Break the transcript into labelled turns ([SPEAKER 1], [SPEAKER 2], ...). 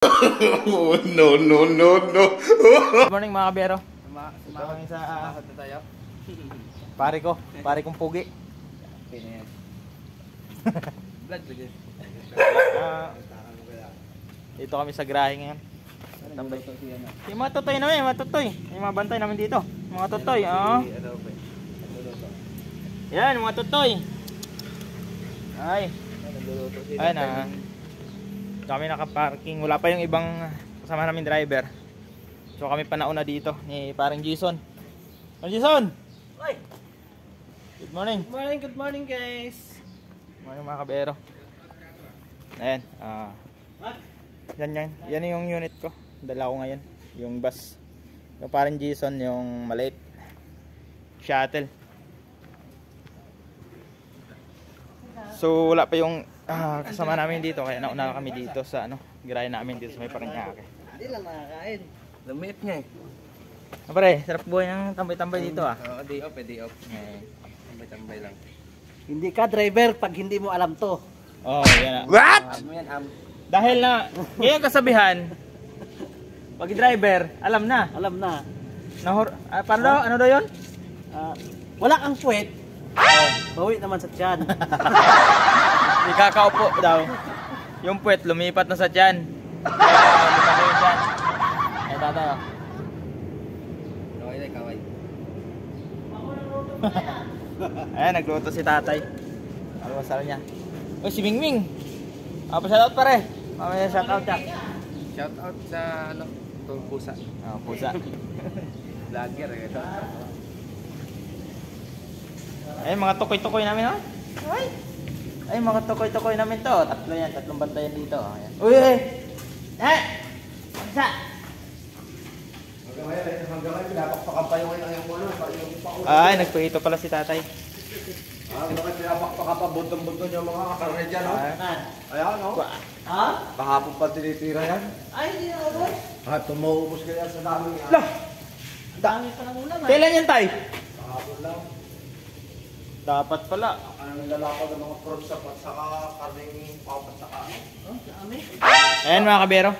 [SPEAKER 1] Oh, no, no, no, no.
[SPEAKER 2] Good morning mga kabero. Sumama sa
[SPEAKER 3] tayo.
[SPEAKER 2] pare kong pugi.
[SPEAKER 3] Vlog lagi.
[SPEAKER 2] Dito kami sa grahe ngayon. Tambay. Yung mga totoy namin, mga totoy. Yung mga bantay namin dito. Mga totoy, Yan, mga totoy. Ay. Ay na. Kami nakaparking. Wala pa yung ibang kasama namin driver. So kami pa nauna dito ni parang Jason. Jason!
[SPEAKER 3] Oy!
[SPEAKER 2] Good morning.
[SPEAKER 3] Good morning guys.
[SPEAKER 2] Morning mga kabero. Ayan. Yan yung unit ko. Dala ko ngayon. Yung bus. Yung parang Jason, yung maliit. Shuttle. So wala pa yung kasama namin dito. Kaya nauna kami dito sa girahe namin dito sa may Paranaque.
[SPEAKER 3] Hindi lang nakakain. Lumit niya eh.
[SPEAKER 2] Pare, sarap buhay ng tambay-tambay dito
[SPEAKER 3] Oo, day off. Tambay lang.
[SPEAKER 4] Hindi ka driver pag hindi mo alam to.
[SPEAKER 2] Oh, yan.
[SPEAKER 1] What?
[SPEAKER 2] Dahil na ngayon kasabihan, pag driver, alam na.
[SPEAKER 4] Alam na.
[SPEAKER 2] Paano? Ano daw yun?
[SPEAKER 4] Wala kang puwet. Bawi naman sa tiyan.
[SPEAKER 2] Hindi kakaupo daw. Yung puwet, lumipat na sa tiyan. Lumipat na yung tiyan. Ay, tatay.
[SPEAKER 3] Kaway.
[SPEAKER 2] Ayan, nagluto si tatay. Ano masarap niya? Uy, si Mingming. Pa-shoutout pare. Mamaya shoutout siya.
[SPEAKER 3] Shout out sa pusa.
[SPEAKER 2] Pusa.
[SPEAKER 3] Vlogger eh.
[SPEAKER 2] Ay, mga tukoy-tukoy namin, Ay, mga tukoy-tukoy namin to. Tatlo yan, tatlong bantayan dito. Ayan. Uy! Isa!
[SPEAKER 1] Pinapakpakan pa yung
[SPEAKER 2] Ay, nagpahito pala si tatay.
[SPEAKER 1] Bakit pinapakpakan pa buntong-bunton yung mga karne dyan, no? Ayan, no?
[SPEAKER 4] Ha?
[SPEAKER 1] Kahapon pa tinitira yan.
[SPEAKER 4] Ay, hindi na ako.
[SPEAKER 1] Tumuubos ka yan sa dami.
[SPEAKER 2] Lah!
[SPEAKER 4] Dami pa ng ulam.
[SPEAKER 2] Kailan yan, tay?
[SPEAKER 1] Kahapon lang.
[SPEAKER 2] Dapat pala.
[SPEAKER 1] Ang lalako ng mga fruits at saka karneng papat saka.
[SPEAKER 4] Dami.
[SPEAKER 2] Ayan mga kabero.